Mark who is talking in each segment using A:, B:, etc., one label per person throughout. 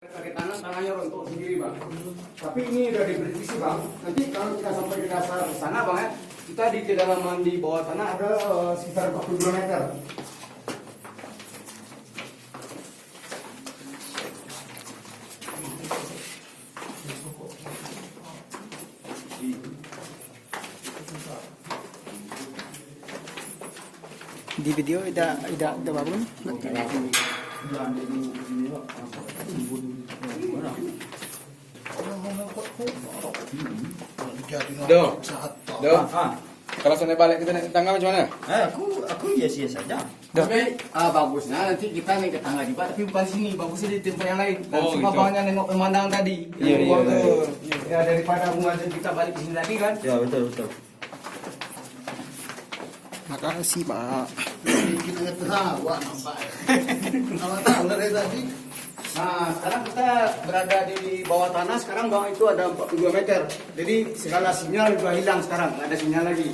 A: Kaki kanan tangannya rontok sendiri bang. Tapi ini udah diprediksi bang. Nanti kalau kita sampai ke dasar sana bang ya, kita di kedalaman di bawah tanah ada sekitar 42 meter.
B: Di video tidak babun.
C: Kalau sana balik kita naik tangga macam mana?
D: Aku biasa saja.
A: Tapi bagusnya nanti kita naik ke tangga juga, tapi bukan sini, bagusnya di tempat yang lain. Dan
C: Oh,
A: semua
C: gitu.
A: bangnya nengok pemandangan tadi.
D: Iya.
A: Ya daripada mengajak kita balik ke sini lagi kan.
D: Ya betul.
B: Makasih Pak.
E: Kita ketawa nampak. Awak tahu dari tadi.
A: Nah, sekarang kita berada di bawah tanah. Sekarang bang itu ada 42 meter. Jadi segala sinyal juga hilang sekarang, nggak ada sinyal lagi.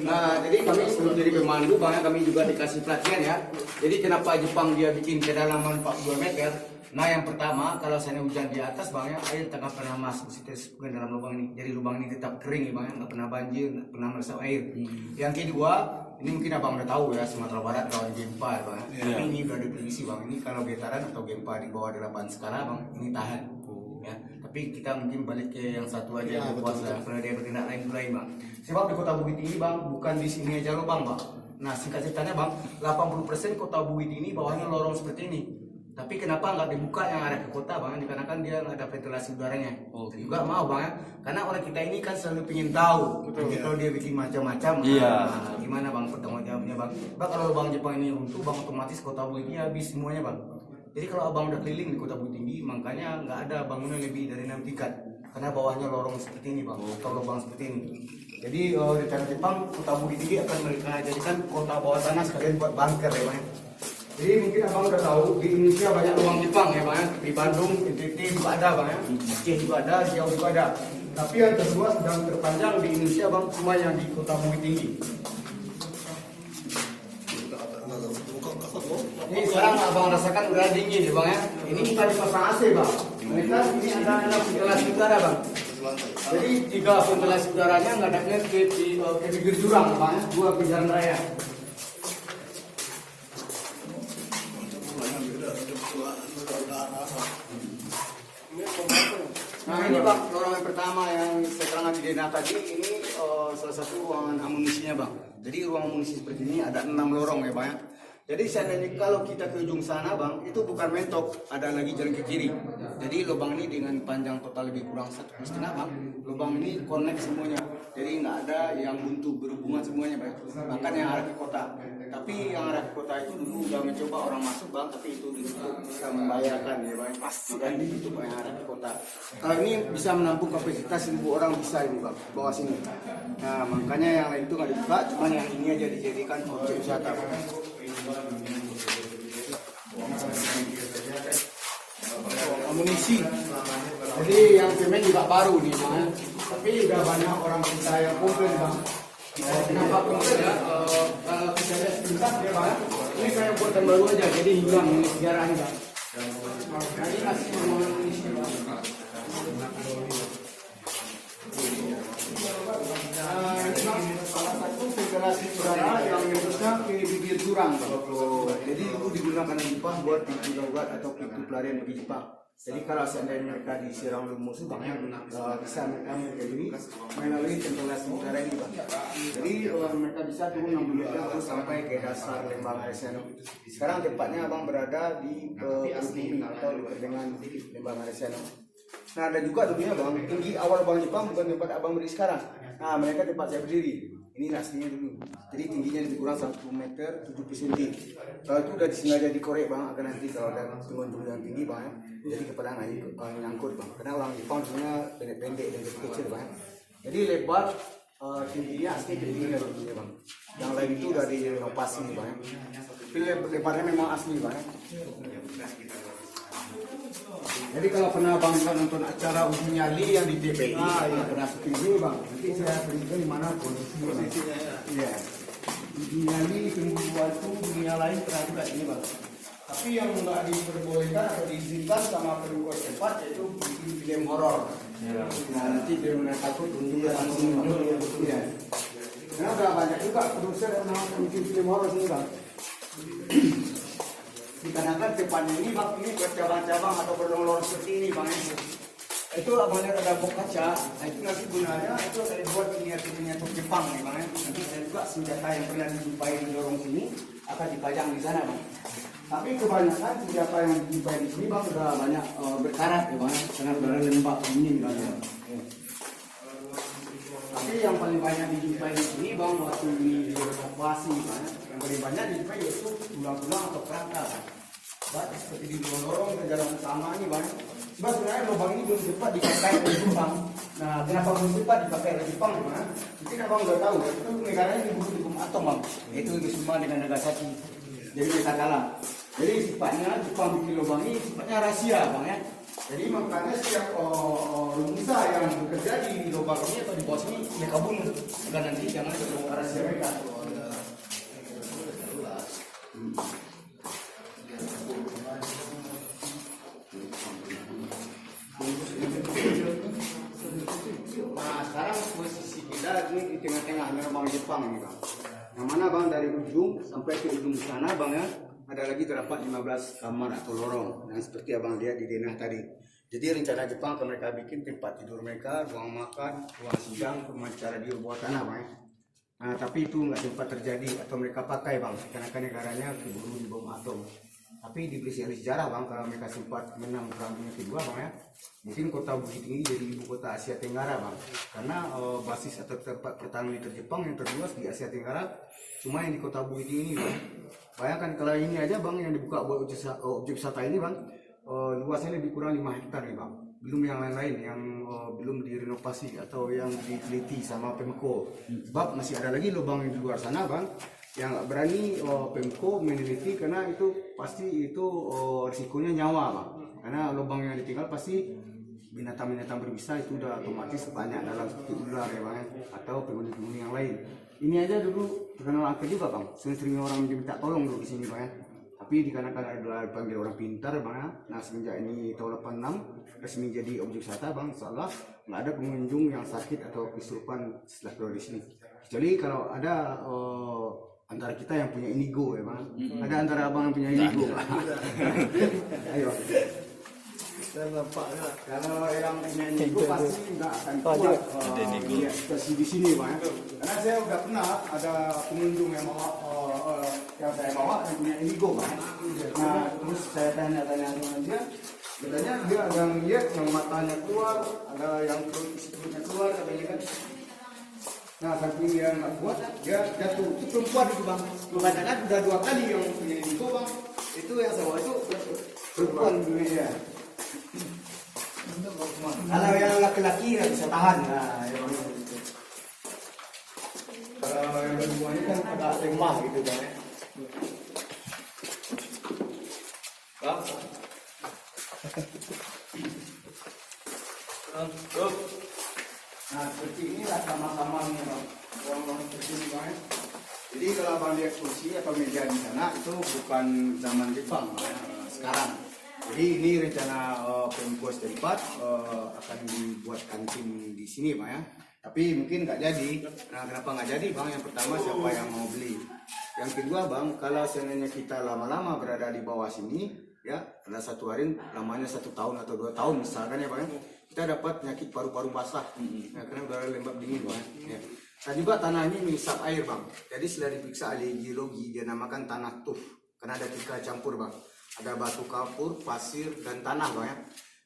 A: Nah, jadi kami sebelum jadi pemandu, bang, kami juga dikasih pelatihan ya. Jadi kenapa Jepang dia bikin kedalaman 42 meter? Nah, yang pertama, kalau sana hujan di atas, bang, ya, air tak pernah masuk ke dalam lubang ini. Jadi lubang ini tetap kering, ya, bang, ya, nggak pernah banjir, nggak pernah meresap air. Yang kedua, ini mungkin abang udah tahu ya, Sumatera Barat rawan gempa, bang. Tapi ini udah diprediksi, bang. Ini kalau getaran atau gempa di bawah 8 skala, bang, ini tahan. Ya, tapi kita mungkin balik ke yang satu aja, yang puasa, karena dia bertindak lain, bang. Sebab di Kota Bukit Tinggi, bang, bukan di sini aja lubang, bang. Nah, singkat ceritanya, bang, 80% Kota Bukit Tinggi bawahnya lorong seperti ini. Tapi kenapa nggak dibuka yang arah ke kota, bang? Dikarenakan dia nggak ada ventilasi udaranya. Juga mau, bang, ya? Karena orang kita ini kan selalu ingin tahu. Jadi kalau dia bikin macam-macam,
D: Iya.
A: nah, gimana bang pertanggung jawabnya, bang? Bang, kalau bang Jepang ini runtuh, bang, otomatis Kota Bukit Tinggi habis semuanya, bang. Jadi kalau abang udah keliling di Kota Bukit Tinggi, makanya nggak ada bangunan lebih dari 6 tingkat. Karena bawahnya lorong seperti ini, bang, atau lubang seperti ini. Jadi rencana Jepang, Kota Bukit Tinggi akan mereka jadikan kota bawah tanah sekalian buat bunker, ya, bang. Jadi mungkin abang udah tahu di Indonesia banyak lubang Jepang, ya, bang. Di Bandung, NTT juga ada, bang, ya. Aceh juga ada, Riau juga ada. Tapi yang terluas dan terpanjang di Indonesia, bang, cuma yang di Kota Bukit Tinggi. Ini sekarang abang rasakan udah dingin ya, bang, ya. Ini kita dipasang AC, bang. Mereka ini ada ventilasi udara, bang. Jadi jika ventilasi udaranya nggak ada ke bibir jurang, bang, ya. Dua ke jalan raya. Nah ini bang, lorong yang pertama yang sekarang di Dena tadi ini salah satu ruangan amunisinya, bang. Jadi ruang amunisi seperti ini ada 6 lorong, ya, bang, ya. Jadi seandainya kalau kita ke ujung sana, bang, itu bukan mentok, ada lagi jalan ke kiri. Jadi lubang ini dengan panjang total lebih kurang 1,5 meter, bang. Lubang ini connect semuanya. Jadi nggak ada yang buntu, berhubungan semuanya, bang. Bahkan yang arah ke kota. Tapi yang arah ke kota itu dulu udah mencoba orang masuk, bang, tapi itu ditutup, bisa membahayakan, ya, bang. Pasti kan ditutup yang arah ke kota. Kalau ini bisa menampung kapasitas 1.000 orang bisa ini, bang, bawah sini. Nah makanya yang lain itu nggak dibuka, cuma yang ini aja dijadikan objek wisata, bang. Amunisi. Jadi yang semen juga baru nih, bang. Tapi udah banyak orang kita yang komplain, bang. Kenapa komplain ya? Kalau kita lihat sebentar ya, bang. Ini kayak buatan baru aja, jadi hilang ini sejarahnya, bang. Nah ini kasih amunisi, bang. Ini bang, salah satu ventilasi udara yang menyebutnya ke bibir jurang, bang. Jadi itu digunakan di Jepang buat pintu darurat atau pintu pelarian bagi Jepang. Jadi kalau seandainya mereka diserang oleh musuh, bang, bisa mereka diri melalui ventilasi udara ini, bang. Jadi mereka bisa turun 60 meter terus sampai ke dasar Lembang Areseno. Sekarang tempatnya abang berada di Bumi atau dengan Lembang Areseno. Nah ada juga dulunya, bang, tinggi awal bang Jepang bukan tempat abang berdiri sekarang. Nah mereka tempat saya berdiri. Ini aslinya dulu. Jadi tingginya lebih kurang 1 meter 70 cm. Kalau itu udah disengaja dikorek, bang, agar nanti kalau ada tumbuhan yang tinggi, bang, jadi kepada nyangkut, bang. Karena orang Jepang sebenarnya pendek-pendek dan kecil, bang. Jadi lebar tingginya asli tingginya dulunya, bang. Yang lain itu udah direnovasi, bang. Tapi lebarnya memang asli, bang. Jadi kalau pernah bang nonton acara uji nyali yang di TPI, yang pernah syuting ini, bang, nanti saya tunjukkan di mana posisinya. Iya. Uji nyali Tunggu Waktu dunia lain pernah juga ini, bang. Tapi yang nggak diperbolehkan atau diizinkan sama Pemko setempat yaitu bikin film horor. Nah nanti dia takut untuk langsung ya. Karena udah banyak juga produser yang mau bikin film horor sini bang. Dikarenakan depannya ini bang, ini bercabang-cabang atau berlorong seperti ini bang. Itu abangnya ada bok kaca. Nah itu nanti gunanya itu ada dibuat miniatur Jepang nih bang. Nanti ada juga senjata yang pernah dijumpai di lorong sini akan dipajang di sana bang. Tapi kebanyakan senjata yang dijumpai di sini bang sudah banyak berkarat ya bang. Karena sudah lembab ini bang. Tapi yang paling banyak dijumpai di sini bang waktu ini dievakuasi bang. Yang paling banyak dijumpai yaitu tulang-tulang atau kerangka. Bang, seperti di lorong ke jalan utama ini bang. Sebab sebenarnya lubang ini belum cepat dipakai oleh Jepang. Nah, kenapa belum cepat dipakai oleh Jepang bang? Mungkin abang udah tahu, itu negaranya dibunuh di bom atom bang. Itu Hiroshima dengan Nagasaki. Jadi mereka kalah. Jadi sifatnya Jepang bikin lubang ini sifatnya rahasia bang ya. Jadi makanya setiap rusa yang bekerja di lubang ini atau di bawah sini mereka bunuh. Dan nanti jangan terbuka rahasia mereka. Nah sekarang posisi kita ini di tengah-tengah lubang Jepang ini bang. Yang mana bang dari ujung sampai ke ujung sana bang ya. Ada lagi terdapat 15 kamar atau lorong. Nah seperti abang lihat di denah tadi. Jadi rencana Jepang akan mereka bikin tempat tidur mereka, ruang makan, ruang sidang, pemancara di bawah tanah bang. Nah tapi itu nggak sempat terjadi atau mereka pakai bang. Karena negaranya keburu di bom atom. Tapi diberi sejarah bang kalau mereka sempat menang perang dunia kedua bang ya. Mungkin kota Bukit Tinggi jadi ibu kota Asia Tenggara bang. Karena basis atau tempat pertahanan militer Jepang yang terluas di Asia Tenggara cuma yang di kota Bukit Tinggi bang. Bayangkan kalau ini aja bang yang dibuka buat objek wisata ini bang, luasnya lebih kurang 5 hektar nih bang. Belum yang lain-lain yang belum direnovasi atau yang diteliti sama Pemko. Sebab masih ada lagi lubang di luar sana bang, yang nggak berani Pemko meneliti karena itu pasti itu risikonya nyawa bang. Karena lubang yang ditinggal pasti binatang-binatang berbisa itu udah otomatis banyak dalam seperti ular ya bang, atau penghuni-penghuni yang lain. Ini aja dulu terkenal angker juga bang, sering orang minta tolong dulu di sini bang ya. Tapi dikarenakan ada panggil orang pintar bang ya. Nah semenjak ini tahun 86 resmi jadi objek wisata bang, insyaallah nggak ada pengunjung yang sakit atau kesurupan setelah keluar di sini. Kecuali kalau ada antara kita yang punya indigo ya bang. Ada antara abang yang punya indigo. Ayo.
E: Saya nampak lah.
A: Kalau yang punya indigo pasti nggak akan kuat situasi di sini bang. Karena saya udah pernah ada pengunjung yang bawa yang saya bawa yang punya indigo bang. Nah terus saya tanya-tanya dengan dia, katanya dia ada yang lihat yang matanya keluar, ada yang perutnya keluar katanya kan. Nah saking dia nggak kuat, dia jatuh. Itu perempuan itu bang. Kebanyakan udah 2 kali yang punya indigo bang. Itu yang saya bawa itu perempuan dulu ya. Kalau yang laki-laki nggak bisa tahan. Nah, kalau yang berdua ini kan agak lemah gitu kan ya. Nah seperti inilah kamar-kamarnya bang. Ruang-ruang seperti ini bang. Jadi kalau abang lihat kursi atau meja di sana itu bukan zaman Jepang bang, sekarang. Jadi ini rencana Pemko setempat akan dibuat kantin di sini bang ya. Tapi mungkin nggak jadi. Nah kenapa nggak jadi bang? Yang pertama siapa yang mau beli? Yang kedua bang, kalau seandainya kita lama-lama berada di bawah sini, ya, pada satu hari lamanya 1 tahun atau 2 tahun misalkan ya bang, kita dapat penyakit paru-paru basah, ya, karena udara lembab dingin bang. Ya. Dan juga tanah ini mengisap air bang. Jadi setelah diperiksa ahli geologi dia namakan tanah tuf, karena ada 3 campur bang. Ada batu kapur, pasir, dan tanah bang ya.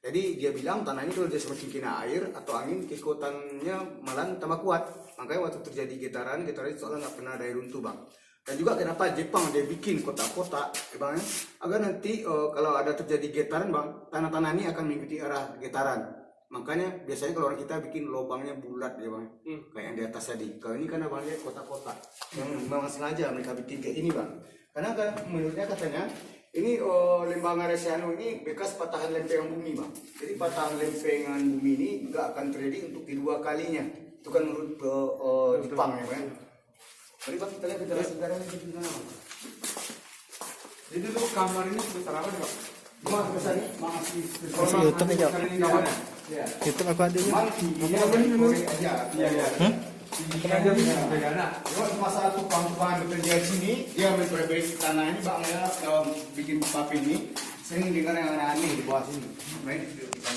A: Jadi dia bilang tanah ini kalau dia semakin kena air atau angin, kekuatannya malah tambah kuat. Makanya waktu terjadi getaran itu soalnya nggak pernah ada air runtuh bang. Dan juga kenapa Jepang dia bikin kota-kota bang ya, agar nanti kalau ada terjadi getaran bang, tanah-tanah ini akan mengikuti arah getaran. Makanya biasanya kalau orang kita bikin lubangnya bulat ya bang, kayak yang di atas tadi. Kalau ini karena bang lihat kota-kota yang memang sengaja mereka bikin kayak ini bang. Karena menurutnya katanya ini lembangan Resiano ini bekas patahan lempengan bumi bang. Jadi patahan lempengan bumi ini nggak akan terjadi untuk kedua kalinya. Itu kan menurut Jepang ya bang. Mari bang kita lihat sejarahnya di sana.
C: Jadi tuh kamar ini sebesar apa nih Pak?
A: Mas besar ini masih
B: Masih YouTube aja.
C: Besar ini kamarnya?
A: Ya.
B: YouTube aku ada juga.
A: Cuman tingginya korek aja.
C: Iya iya. Tingginya aja bisa begana.
A: Cuma cuma satu tukang bekerja di sini, dia memperbaiki tanah ini bang ya, bikin papi ini. Sering dengar yang aneh di bawah sini.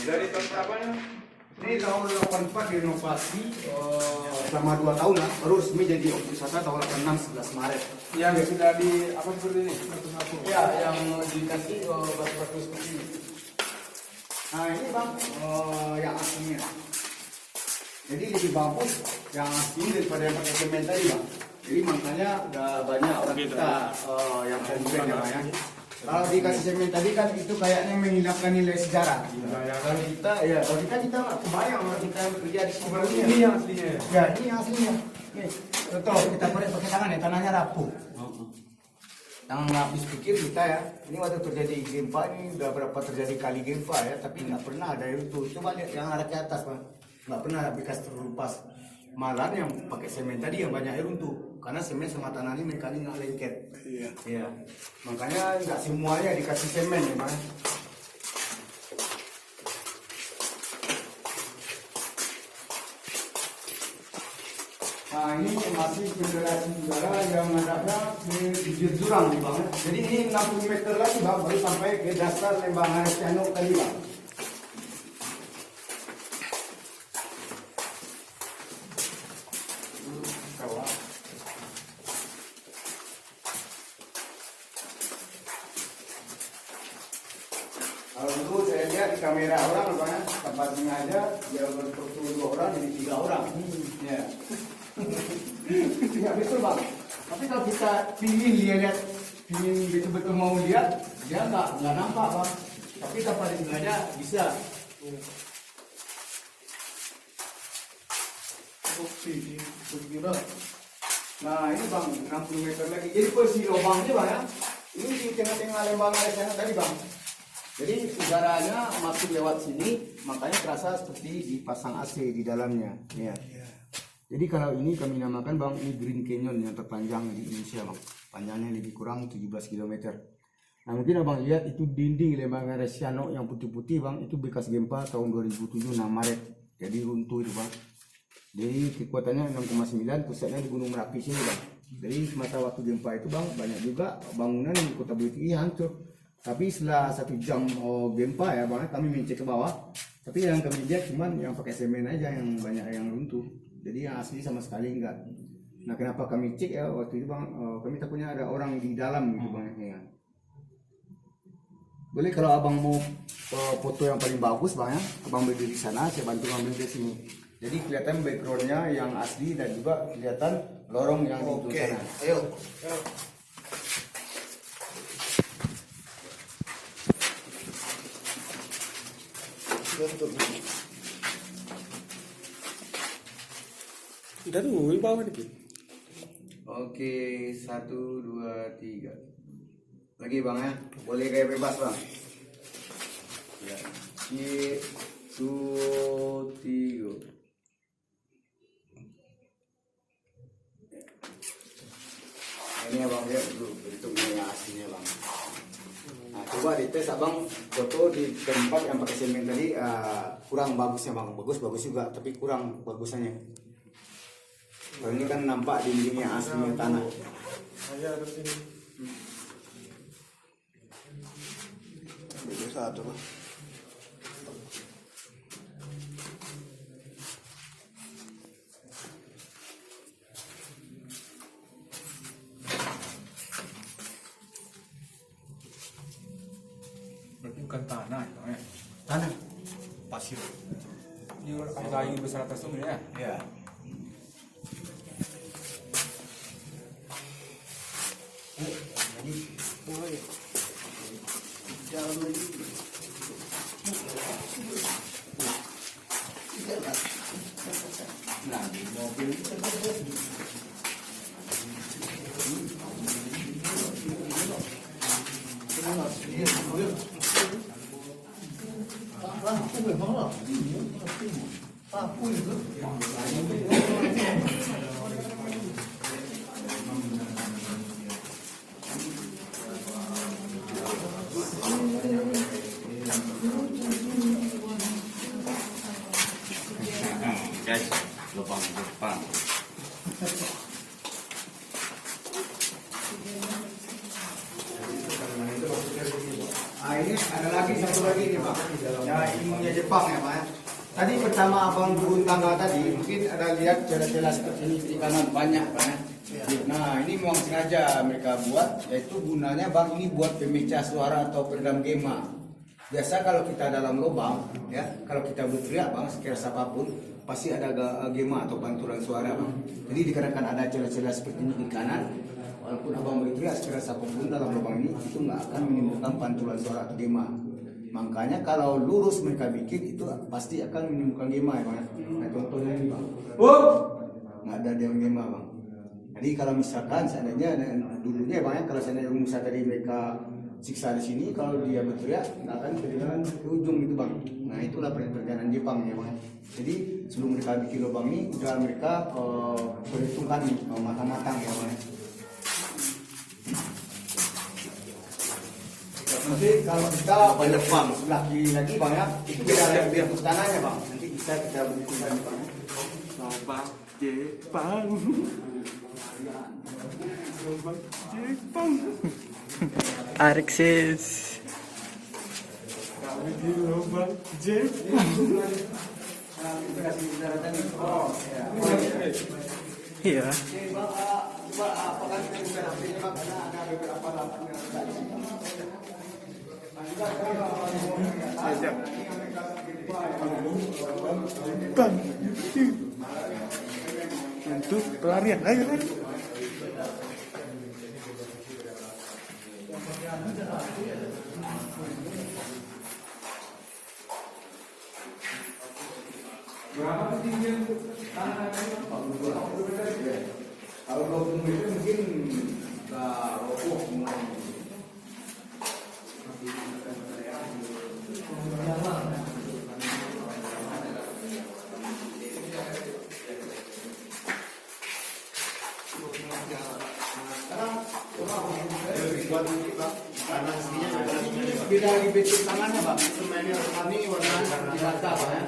C: Dari tahun berapa nih?
A: Ini tahun 84 direnovasi selama 2 tahun lah, baru resmi jadi objek wisata tahun 86 11 Maret.
C: Yang sudah di apa seperti ini?
A: Ya, yang dikasih batu-batu seperti ini. Nah ini bang, yang aslinya. Jadi lebih bagus yang asli daripada yang pakai semen tadi bang. Jadi makanya udah banyak orang kita yang komplain ya bang ya. Kalau dikasih semen tadi kan itu kayaknya menghilangkan nilai sejarah. Kalau kita kita nggak kebayang kalau kita yang bekerja di sini.
C: Ini yang aslinya ya?
A: Ya ini yang aslinya. Nih, contoh kita pakai tangan ya, tanahnya rapuh. Jangan nggak habis pikir kita ya. Ini waktu terjadi gempa ini udah berapa terjadi kali gempa ya, tapi nggak pernah ada itu. Coba lihat yang ada ke atas bang, nggak pernah ada bekas terlupas. Malah yang pakai semen tadi yang banyak air runtuh, karena semen sama tanah ini mekanik nggak lengket. Iya. Iya. Makanya nggak semuanya dikasih semen ya bang. Nah ini masih federasi udara yang menghadapnya di bibir jurang nih bang. Jadi ini 60 meter lagi bang, baru sampai ke dasar lembah Aresiano tadi bang. Kalau dulu saya lihat di kamera orang bang, tempatnya aja dia berfoto 2 orang jadi 3 orang. Ya. Ya betul bang. Tapi kalau kita pingin lihat, pingin betul-betul mau lihat, dia nggak nampak bang. Tapi tanpa disengaja bisa. Oke, begitu. Nah ini bang, 60 meter lagi. Jadi posisi lubangnya bang ya. Ini di tengah-tengah lembah Aresiano tadi bang. Jadi udaranya masuk lewat sini, makanya terasa seperti dipasang AC di dalamnya. Ya. Jadi kalau ini kami namakan bang, ini Green Canyon yang terpanjang di Indonesia bang. Panjangnya lebih kurang 17 km. Nah mungkin abang lihat itu dinding lembah Aresiano yang putih-putih bang, itu bekas gempa tahun 2007 6 Maret. Jadi runtuh itu bang. Jadi kekuatannya 6,9, pusatnya di Gunung Merapi sini bang. Jadi semasa waktu gempa itu bang, banyak juga bangunan di Kota Bukit Tinggi hancur. Tapi setelah 1 jam gempa ya bang, kami mencek ke bawah. Tapi yang kami lihat cuman yang pakai semen aja yang banyak yang runtuh. Jadi yang asli sama sekali enggak. Nah kenapa kami cek ya waktu itu bang, kami takutnya ada orang di dalam gitu bang ya. Boleh kalau abang mau foto yang paling bagus bang ya, abang berdiri di sana, saya bantu ambil di sini. Jadi kelihatan backgroundnya yang asli dan juga kelihatan lorong yang di sana. Ayo.
B: Udah tuh, di bawah nih.
A: Oke, 1, 2, 3. Lagi bang ya, boleh kayak bebas bang. Ya, 1, 2, 3. Ini ya bang ya, dulu bentuknya aslinya bang. Nah, coba dites abang foto di tempat yang pakai semen tadi kurang bagusnya bang, bagus juga tapi kurang bagusannya. Kalau ini kan nampak dindingnya aslinya tanah.
C: Aja terus ini.
E: Itu satu lah.
C: Berarti bukan tanah ya?
A: Tanah, pasir.
C: Ini kayu besar atas itu ya?
A: Ya. Nah, di mobil
D: Guys, lubang Jepang.
A: Ini ada lagi satu lagi nih Pak. Ya ilmunya Jepang ya Pak. Tadi pertama abang turun tangga tadi mungkin ada lihat celah-celah seperti ini di kanan banyak Pak. Nah ini memang sengaja mereka buat, yaitu gunanya bang ini buat pemecah suara atau peredam gema. Biasa kalau kita dalam lubang, ya kalau kita berteriak bang sekeras apapun pasti ada gema atau pantulan suara bang. Jadi dikarenakan ada celah-celah seperti ini di kanan, walaupun abang berteriak sekeras apapun dalam lubang ini itu nggak akan menimbulkan pantulan suara atau gema. Makanya kalau lurus mereka bikin itu pasti akan menimbulkan gema ya bang. Nah contohnya ini bang, nggak ada yang gema bang. Jadi kalau misalkan seandainya dulunya bang ya, kalau seandainya misalnya tadi mereka siksa di sini, kalau dia berteriak nggak akan kedengaran ke ujung gitu bang. Nah itulah perjalanan Jepang ya bang. Jadi sebelum mereka bikin lubang ini udah mereka perhitungkan matang-matang ya bang. Nanti kalau kita banyak bang sebelah kiri lagi bang ya, itu beda lagi biar tanahnya bang. Nanti bisa kita berhitungkan bang.
B: Lubang Jepang. Lubang Jepang. Alexis. Kami di lubang Jepang. Iya. Bang, untuk pelarian, ayo.
A: Berapa ketinggian tanah ini? Kalau 20 meter mungkin nggak roboh semua. Beda di bentuk tangannya bang, semennya kami warna dibata bang ya.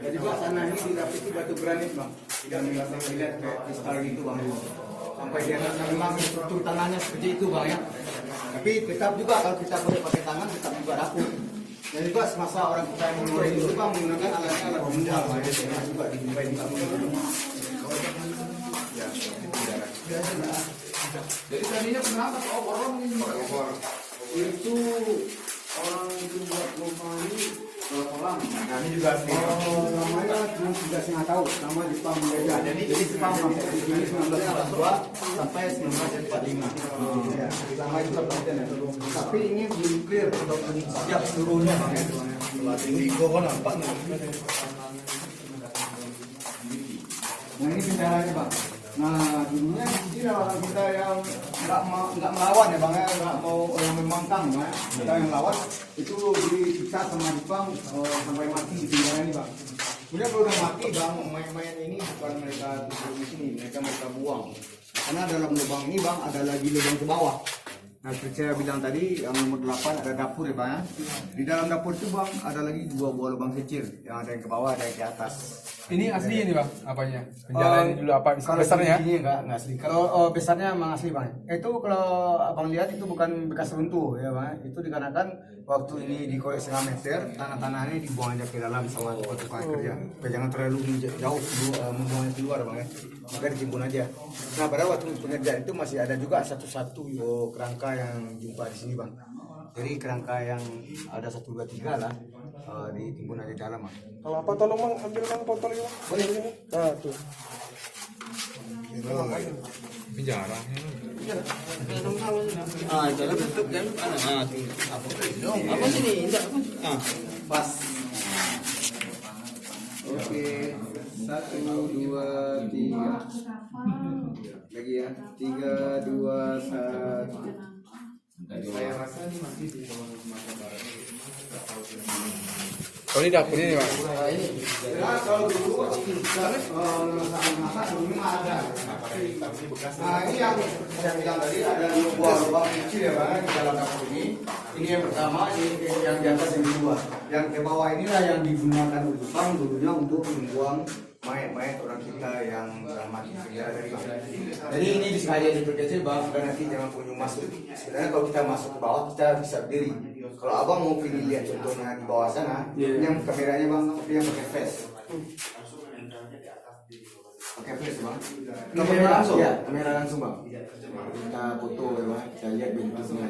A: Jadi bang tanah ini dirapisi batu granit bang, tidak merasa melihat kayak kristal gitu bang. Sampai di atasnya memang struktur tanahnya seperti itu bang ya. Tapi tetap juga kalau kita boleh pakai tangan tetap juga rapuh. Dan juga semasa orang kita yang mengurai itu bang menggunakan alat benda bang ya. Juga dijumpai juga menggunakan. Ya, jadi tadinya kenapa orang ini obor? Itu orang itu buat rumah ini kolam. Nah ini juga namanya cuma 3,5 tahun sama Jepang Merdeka. Jadi Jepang sampai di sini 1942 sampai 1945. Ya, lama juga penelitian ya. Tapi ini belum clear untuk siap seluruhnya. Ini gua nampak nih. Nah ini kendalanya bang. Nah dulunya di sini orang kita yang nggak melawan ya bang ya, nggak mau yang membangkang bang ya. Kita yang lawan itu disiksa sama Jepang sampai mati di penjara ini bang. Kemudian kalau udah mati bang, mayat-mayat ini bukan mereka tidur di sini, mereka buang. Karena dalam lubang ini bang ada lagi lubang ke bawah. Nah seperti saya bilang tadi yang nomor 8 ada dapur ya bang ya. Di dalam dapur itu bang ada lagi 2 buah lubang kecil, yang ada yang ke bawah ada yang ke atas.
C: Ini asli ini bang, apanya? Penjara ini dulu apa besarnya?
A: Ini enggak asli. Kalau besarnya memang asli bang. Itu kalau abang lihat itu bukan bekas runtuh ya bang. Itu dikarenakan waktu ini dikorek setengah meter, tanah-tanahnya dibuang aja ke dalam sama tukang kerja. Supaya jangan terlalu jauh membuangnya keluar bang ya. Maka ditimbun aja. Nah pada waktu pengerjaan itu masih ada juga satu-satu kerangka yang jumpa di sini bang. Jadi kerangka yang ada 1, 2, 3 lah ditimbun aja di dalam bang.
B: Kalau apa tolong bang, ambil bang botol ini.
A: Boleh.
B: Nah tuh.
C: Penjara.
D: Ah, dalam bentuk kan apa? Apa sini? Enggak apa? Ah,
A: Pas. Oke. 1, 2, 3. Lagi ya. 3, 2, 1. Saya rasa ini masih di Sumatera Barat.
C: Oh ini dapur ini bang.
A: Nah ini. Nah kalau dulu masak dulu ada. Nah ini yang saya bilang tadi ada 2 buah lubang kecil ya bang di dalam dapur ini. Ini yang pertama, ini yang di atas yang kedua. Yang ke bawah inilah yang digunakan oleh Jepang dulunya untuk membuang mayat orang kita yang mati di penjara tadi bang. Jadi ini disengaja diperkecil bang, dan nanti jangan pengunjung masuk. Sebenarnya kalau kita masuk ke bawah kita bisa berdiri. Kalau abang mau pilih lihat contohnya di bawah sana, yang kameranya bang, tapi yang pakai flash. Pakai flash bang. Kamera langsung? Ya, kamera langsung bang. Kita foto ya bang, kita lihat bentuknya.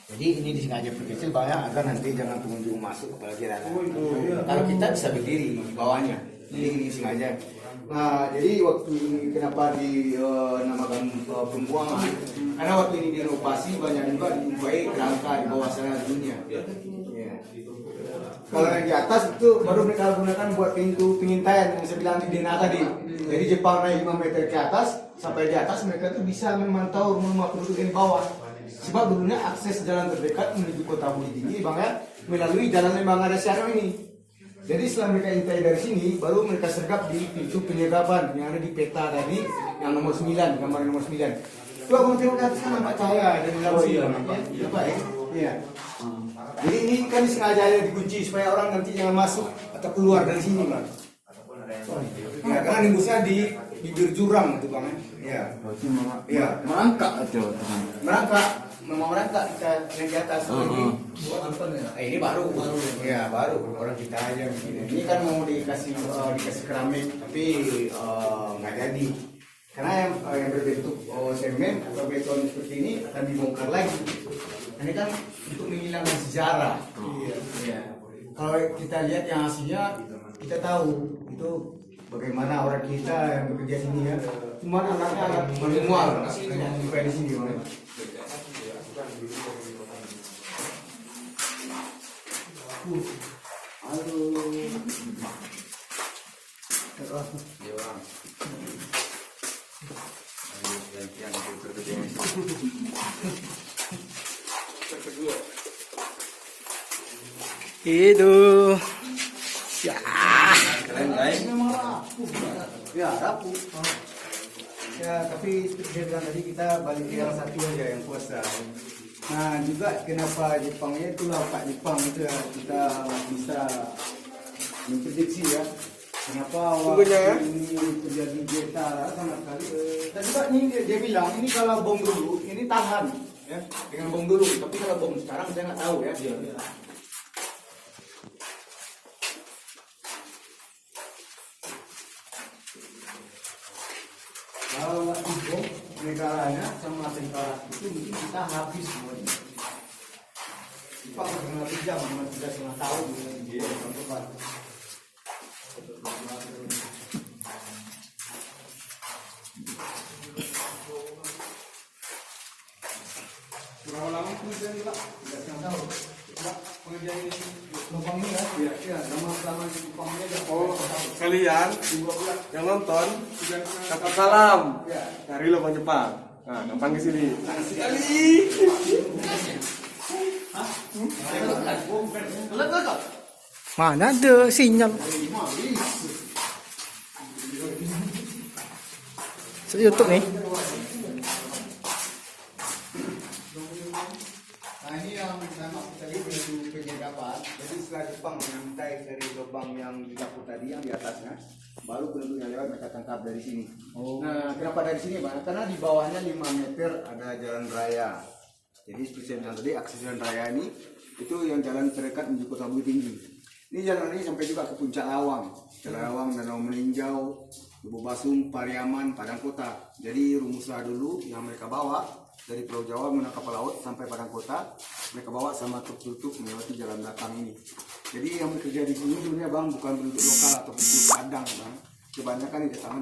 A: Jadi ini disengaja berkecil banyak agar nanti jangan pengunjung masuk apalagi anak. Kalau kita bisa berdiri di bawahnya, jadi ini sengaja. Nah, jadi waktu ini kenapa dinamakan pembuangan? Karena waktu ini direnovasi banyak juga dijumpai kerangka di bawah sana dunia. Ya. Kalau yang di atas itu baru mereka gunakan buat pintu pengintaian yang saya bilang di Dena tadi. Jadi Jepang naik 5 meter ke atas, sampai di atas mereka tuh bisa memantau rumah penduduk di bawah. Sebab dulunya akses jalan terdekat menuju kota Bukit Tinggi bang ya, melalui jalan Lembang Ada Siaro ini. Jadi setelah mereka intai dari sini, baru mereka sergap di pintu penyergapan yang ada di peta tadi, yang nomor 9, gambar nomor 9. Itu aku tengok ke atas kan nampak cahaya dari dalam sini. Nampak ya? Iya. Jadi ini kan sengaja dikunci supaya orang nanti jangan masuk atau keluar dari sini bang. Ya, karena nembusnya di bibir jurang itu bang ya. Iya.
E: Merangkak aja.
A: Memang merangkak kita yang di atas ini. Ini baru. Ya baru orang kita aja begini. Ini kan mau dikasih keramik tapi nggak jadi. Karena yang berbentuk semen atau beton seperti ini akan dibongkar lagi. Ini kan untuk menghilangkan sejarah. Iya. Kalau kita lihat yang aslinya, kita tahu itu bagaimana orang kita yang bekerja sini ya. Cuma anaknya anak manual yang sampai di sini.
B: Itu. Ya.
D: Keren guys.
A: Ya rapuh. Ya tapi seperti saya bilang tadi kita balik ke yang satu aja yang kuasa. Nah juga kenapa Jepangnya itu Pak Jepang itu ya kita bisa memprediksi ya. Kenapa waktu ini terjadi getara sangat kali. Dan juga ini dia bilang ini kalau bom dulu ini tahan ya dengan bom dulu. Tapi kalau bom sekarang saya nggak tahu ya. Kalau nggak dibom negaranya sama tentara itu mungkin kita habis semuanya. Jepang pernah 3 jam, 3,5 tahun dia tempat. Berapa lama kemudian Pak? 3,5 tahun. Pak pengerjaan ini lubang ini ya? Iya, lama di lubangnya aja.
B: Oh, kalian yang nonton kata salam dari lubang Jepang. Nah, gampang ke sini.
F: Mana ada sinyal? YouTube nih.
A: Nah ini yang saya maksud tadi menuju penyergapan. Jadi setelah Jepang mengintai dari lubang yang dilakukan tadi yang di atasnya, baru penduduk yang lewat mereka tangkap dari sini. Nah kenapa dari sini Bang? Karena di bawahnya 5 meter ada jalan raya. Jadi seperti saya bilang tadi akses jalan raya ini itu yang jalan terdekat menuju kota Bukit Tinggi. Ini jalan ini sampai juga ke Puncak Lawang, Danau Meninjau, Lubuk Basung, Pariaman, Padang Kota. Jadi rumuslah dulu yang mereka bawa dari Pulau Jawa menggunakan kapal laut sampai Padang Kota, mereka bawa sama truk-truk melewati jalan belakang ini. Jadi yang bekerja di sini sebenarnya Bang bukan penduduk lokal atau penduduk Padang Bang, kebanyakan di tangan